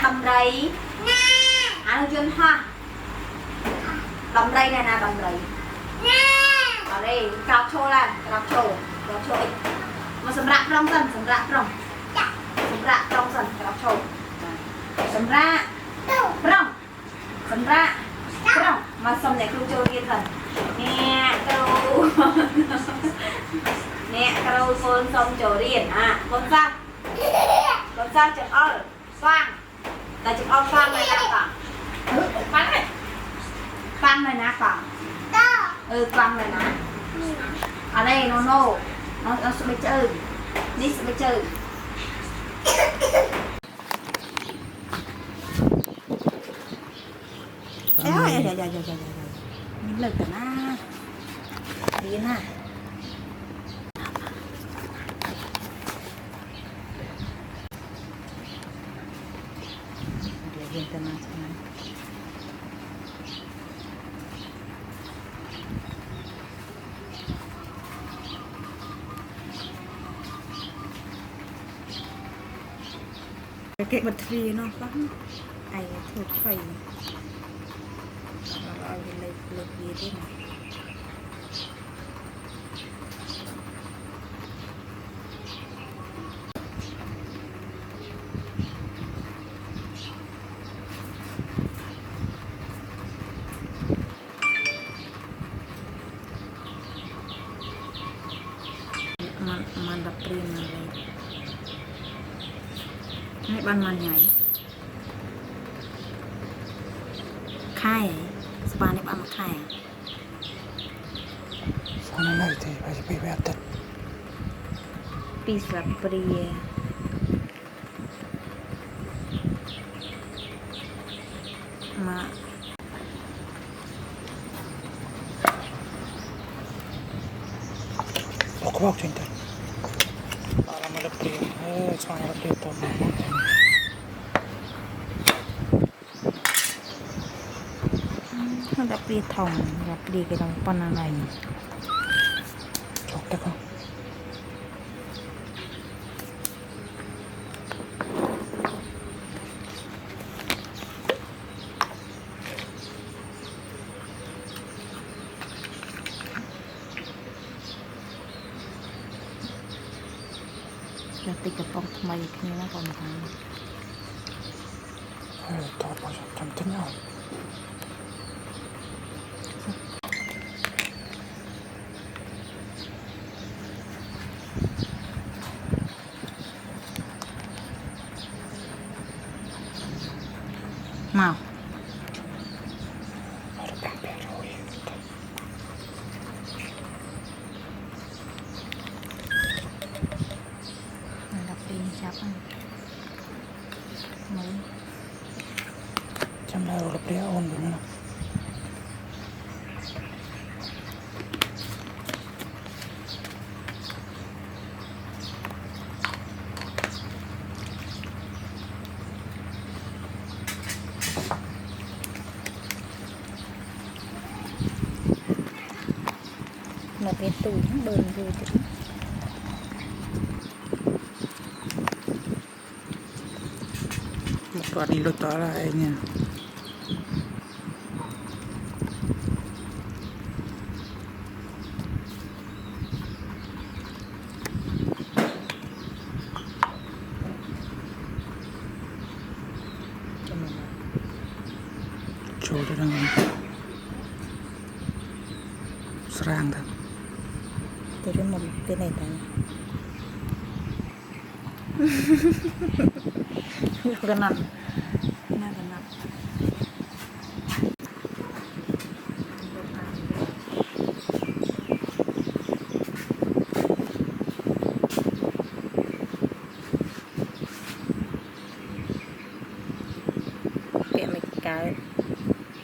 đầm rầy ăn chân hoa đầm rầy này là đầm rầy ở đây cào trâu là cào trâu mà sầm rạ trong dần sầm rạ trong dần cào trâu sầm rạ trong mà sầm này kêu trâu kia thần nè câu con sông trâu điền à con sao chừng ơi xoang là chừng ơi xoang này nè cả xoang này nè cả xoang này nè ở đây nó sẽ bị chơi đi sẽ bị chơi dạ những lời của nó đi nè để tên nó cái bật vì nó lắm ai thuộc phải lực gì thế này mandap prima nàyให้บ้านมันใหญ่ค่ายสปาในบ้านมาค่ายสอนอะไรที่ไปแบบตัดปีสับปรีมาบอกจริงจังเรามาเปลี่ยนสอนเราเปลี่ยนตัวมาเราเปลี่ยนทองเราเปลี่ยนกันปนอะไรจบแล้วก็จะติดกระป๋องทำไมทีนี้นะก่อนทางถอดมาทำทิ้งเอาเมาจำได้เราเปลี่ยนอ่อนอยู่นะเราเป็นตูนเบิร์นดูจุดตอนนี้รถต่ออะไรเนี่ยโชว์ได้ยังไงสร้างทั้งเดี๋ยวมันเป็นอะไรกันกันนั่นน่ากันนั่นเปลี่ยนไม่กาย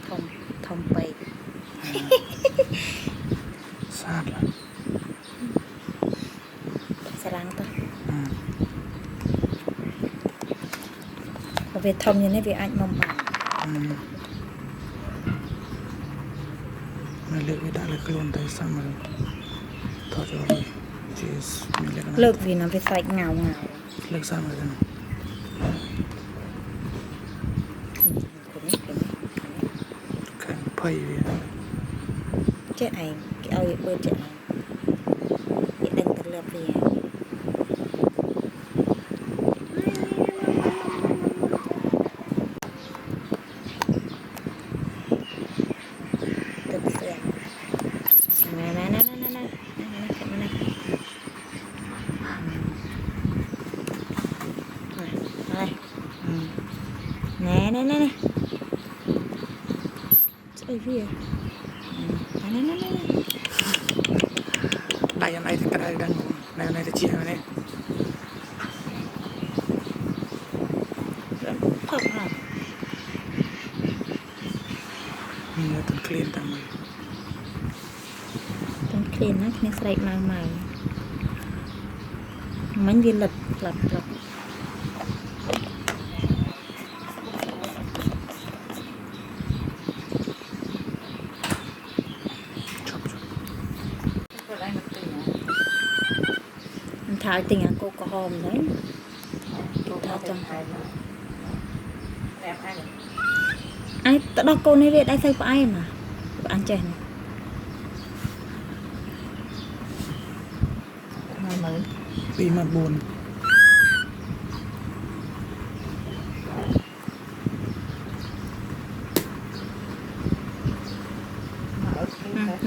ทอมไปทราบแล้วสร้างตัวvề thông như thế vì anh mong bạnมันเลือกไม่ได้เลยคือลงได้ซ้ำเลยถอดออกเลยจีสเลิกvì nóไปใส่เงาเลือกซ้ำเลยกัน phây vậy chết ảnh cái ao bơi chết bị đánh từ lợp về từ xe này nè chơi gì vậy nè đây anh ấy thì cái đây đang này thì chia này thật hả mình từng clean tạmต้องเคลียร์นะในสไลด์มาใหม่มันยืนหลับมันทายติงอ่ะโกก็หอมđấyทายจังไอ้ตะดอกโกนี่เรียกได้ใส่ปลายmàอันเจนปีมาบุญ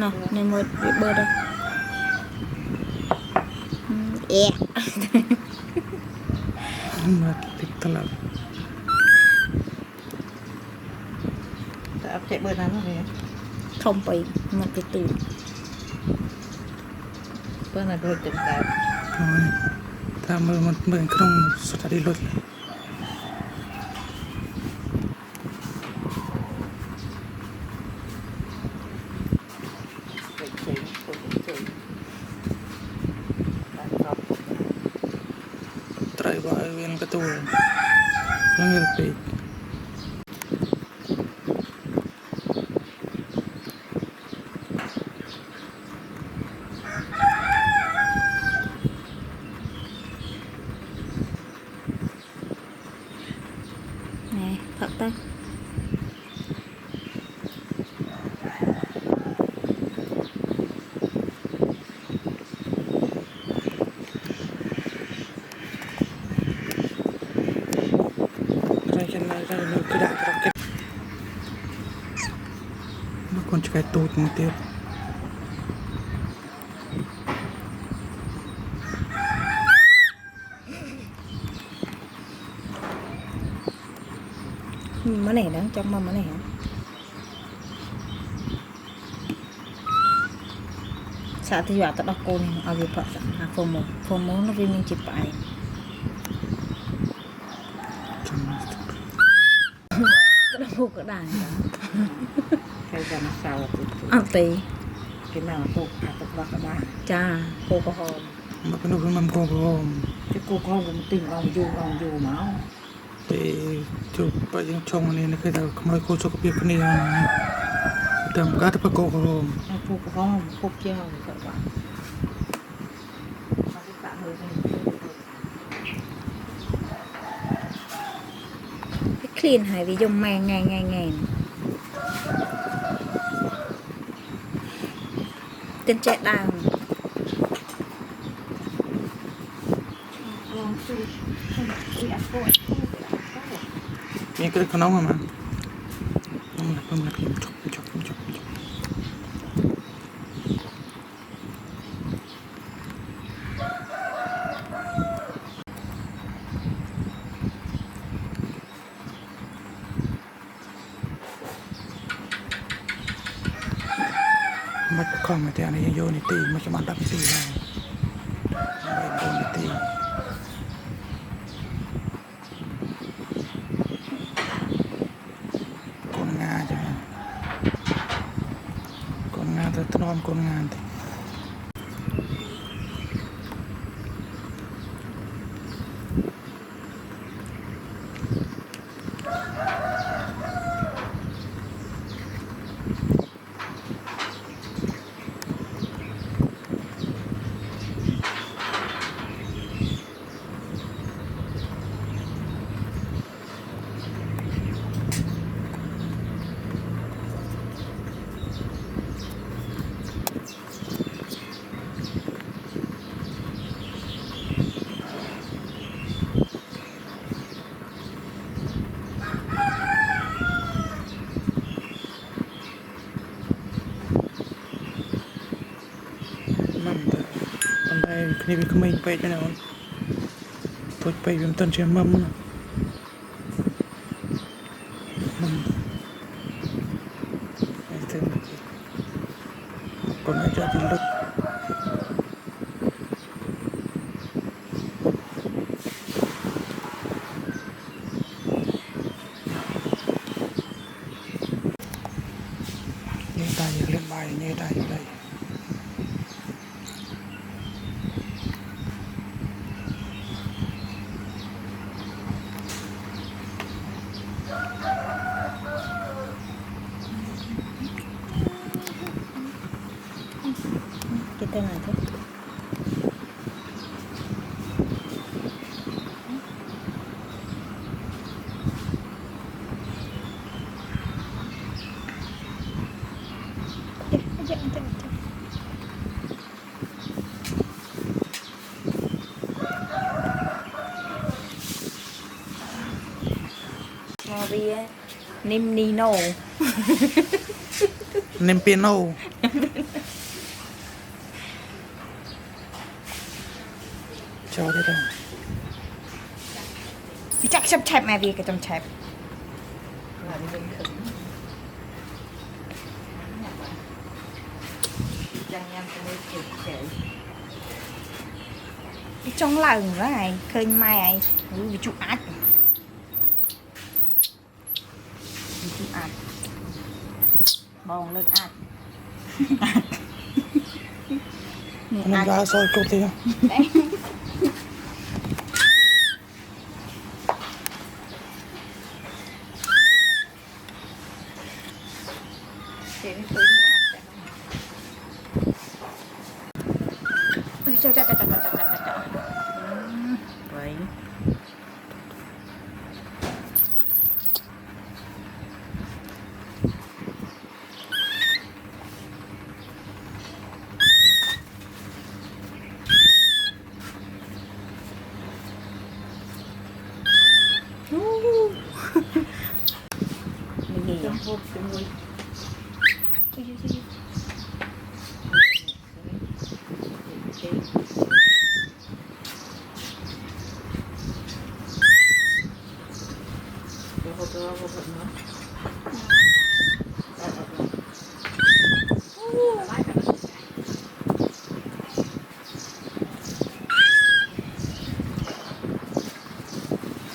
nó nên một bị bơ đâyมาติดตลอด เจ็บเบอร์นั้นเลย không bị mình bị từ เบอร์นั้นโดนเต็มกาย ถ้ามือมันเหมือนเครื่องสตาร์ทรถ ไตรบายเวียนกระตูนยังมีปีก nè thật ta đây cái đại cái nó còn cái tụt một tiêu món này đáng trong món này hả sao thì bảo tao đọc cô này ở việc phật à phô mô nó vì mình chụp bài tao đọc cô cái đàn đó ใครจะมาสาวติด เอาตี กินหนังตุกอาตุกบักบ้า จ้าโกก็หอม mà cái nụมันโกง จะกูก็ผมติ่งอองอยู่เมา ไปจูบไปยังชงนี่นะคือเราขโมยโคชกเปียกนี่นะแต่มันก็จะไปโกง ไอ้พวกห้องพวกเจ้าก็ว่า cái clean hay vì dùng màng ngày tên trẻ đào มีกระดิ่งขนมมามันมันพิมพ์จบ mất con mà theo này vô này tì mà cho bạn đắp tì này vậy vô này tì con Nga chứ con Nga thật non con Nga thì นี่เป็นขมิ้นไปจ้ะนะตัวไปเป็นต้นเชียงมั่มนะไอ้เต็มคนอาจจะติดลึกนี่ได้ยังเล่นใบนี่ได้ยังได้Kita nanti. Aja. Maria Nim Nino เนมเปียโนชอบได้ไหม Chị chắc sắp chẹp mẹ vì cái trong chẹp Là đi bên khẩn. Chẳng em cho nên kể. Trong lần đó này khơi mai này vì chụp ác vì chụp ác bòn lên ác น้ำยาซอยโกเตีย Thế nên tôi đi vào sẽ Ôi, trời. Vậy. Mình nghỉ Trong hộp cái mùi. Hộp nữa.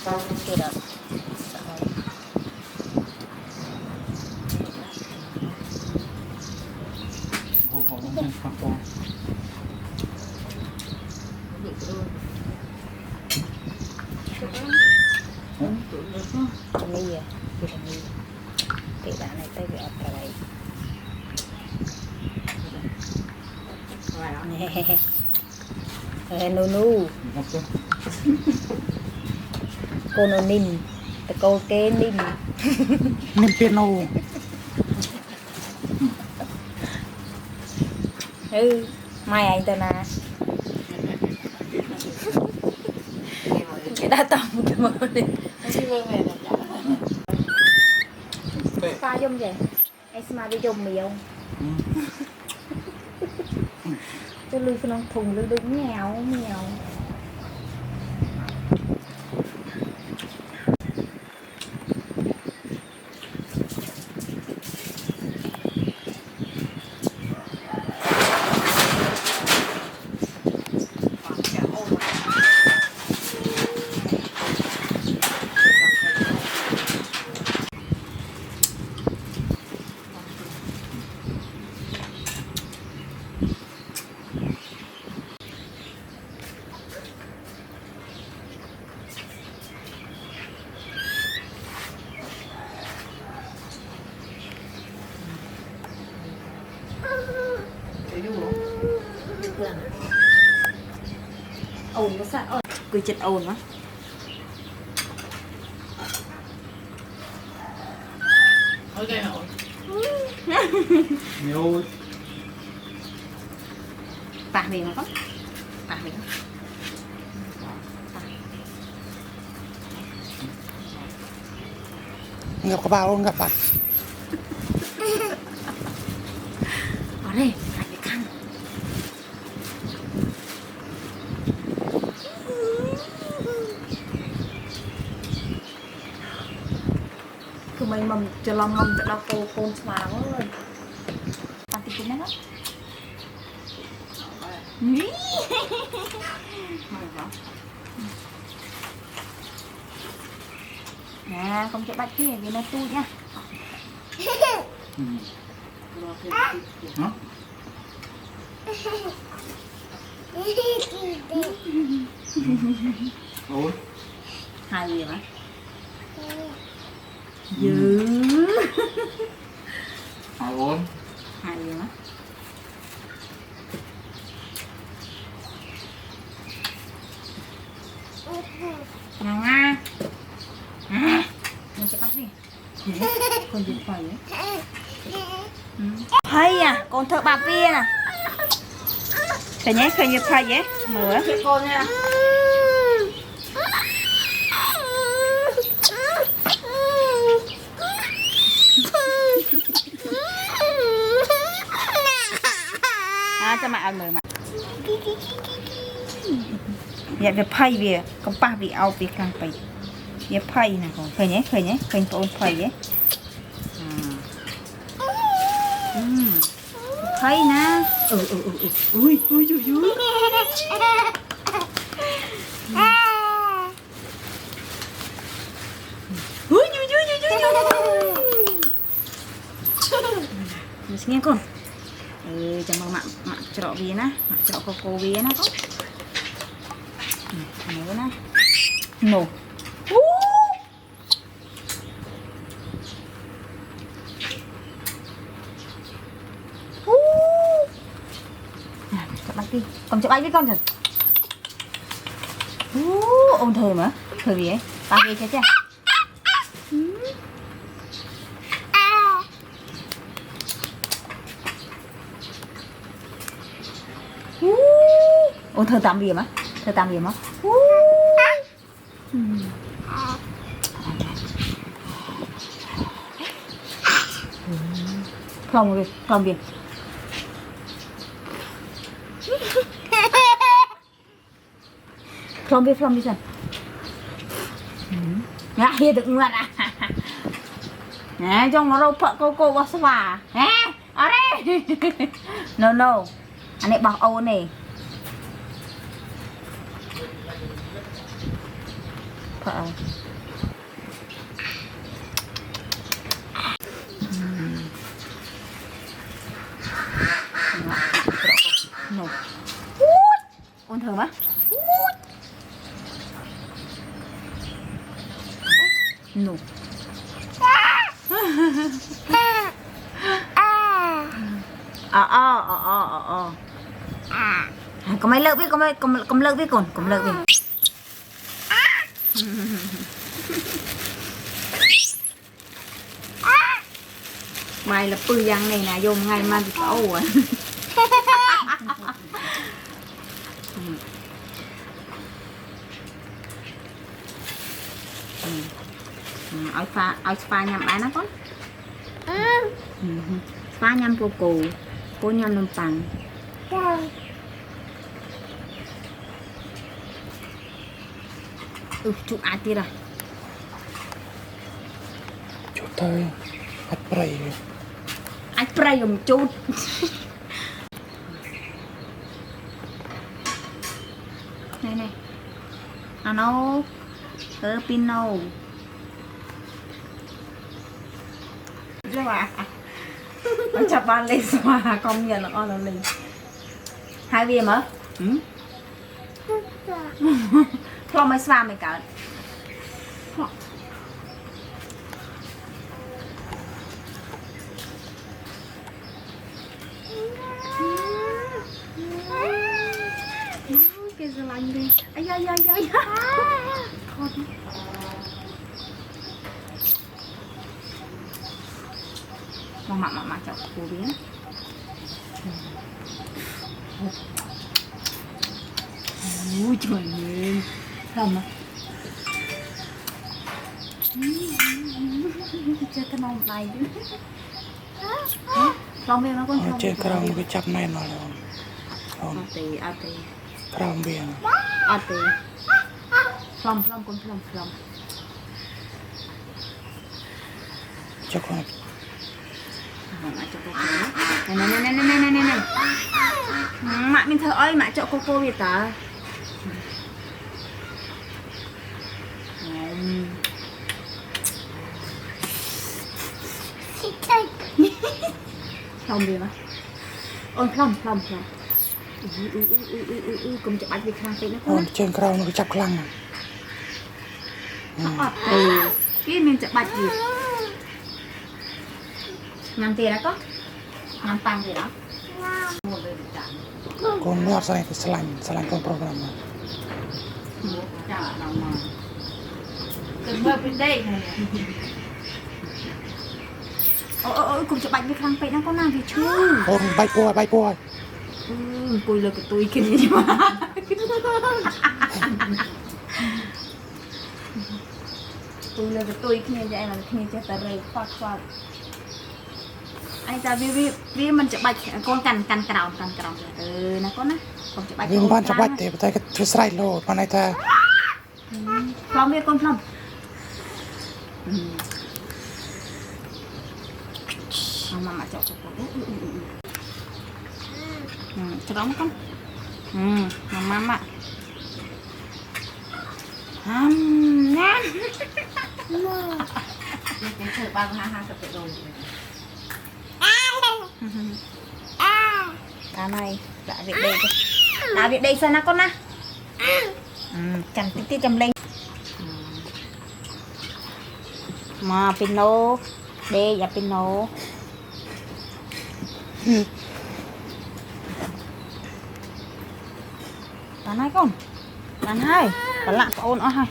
Sao không kêu được Ini ya, ini. Tidak naik tapi apa lagi? Nunu, cô nim, cô kế nim. เนมเปียโน Mai anh tên là cái đa tầm cái mơ đi. Pha dùng gì? Anh xem đi dùng mì không? Cho lùi phân thùng lùi đứng nghèo. Ồn nó sao ồn cười chật ồn quá Ok hả? nhiều Tạc đi nó có Tạc đi ngập cái bao ngập bạn Ở đây, hạt cái căng คือมันจะลองมันจะเราโกนสว่างเลยปฏิกิริยาเนาะนี่nè không chạy bạch kia vì nó tui nha hả ôi hai gì hả dữ ôi hai gì hả nè nga mình chạy bạch đi con gì phải vậy hay à con thợ bà pia nè khơi nhé phải vậy mở con nha cho mẹ ăn mời mà dạ về phay về con ba bị ao bị căng bị về phay nè con khơi nhé khơi con phay vậy phay nè ui nghe con jangan mak cerok dia nah, mak cerok koko dia nah kok. Ini nah. No. Nah, chụp ảnh đi. Con chụp ảnh với con rồi. Ôn thơm hả? Thơm gì vậy? Ba về chưa? Ôi thơ tạm biệt á, Plom đi. Plom đi xem. Nè, hier được ngoan à. Nè, trong nó đâu phợ cô bác xà. Nè, ở đây. No. Anh ấy bảo Âu này. Phợ. No. Ôn thơm á. No. Có mấy lợi biết, có lợi biết còn, có lợi biết. Mày là bự giang này nè, dùng ngày mà thì có ổn. Ôi spa nhằm bán nó con. Spa nhằm cô nhằm nông tàng. Chụp ai tì rồi. Chụp thôi. Ai spray dùng chút. Này. Ano. Pino. Chứ mà. Nó chập ban lên xòa công nhận là con là mình. Hai viên hả? Thôi mới xòa mày cả. Cái gì lạnh đi. Ai. Thôi. Mama chọc cô biết. Ui trời ơi. Thơm à? Chơi cái nông này chứ. Lòng viên nó con. Chơi cái cái chắp này nó là không. Ate. Kram viên. Ate. Plom con plom. chọc không mạ cho cô này mạ mình thở ơi mạ cho cô Việt à không đi mà ôi không cùng chụp ảnh Việt Nam nó có ôn trên cầu nó chọc lăng cái mình chụp ảnh gì nhằm tiền đó có nhằm tăng gì đó con nhọt ra cái selain con program Đừng mơ bên đây này. ôi cùng chụp ảnh Việt Nam nó có làm gì chưa ôn bay bùa cùi là của tôi kia gì mà cùi là của tôi kia vậy là kia cho tờ rơi phát anh ta vì mình chụp bạch con cằn cào nó có nè con chụp bạch viên ban chọc bạch thì tay cái thứ sai lô con này ta phong với con phong mà chọc cho đóng con mama nè Cái thử bằng ha tập rồi. cá này đã việc đây sao nó con na chẳng tí chầm lên mà pino đây và pino cá này con cá hai cá lạ có ôn ở hai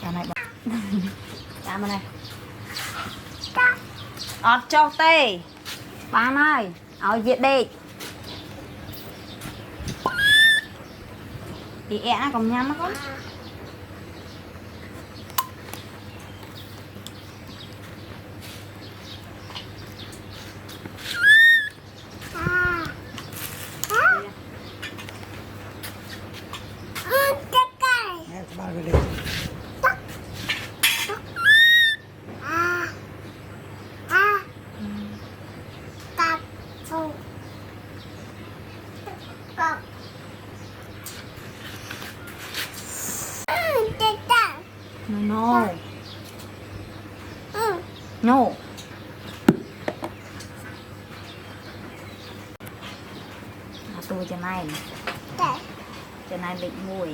cá này cá mà này ọt cho tê ba này ở Việt đi thì nó còn nhắm nó con ba cái đi no tôi cho này định mùi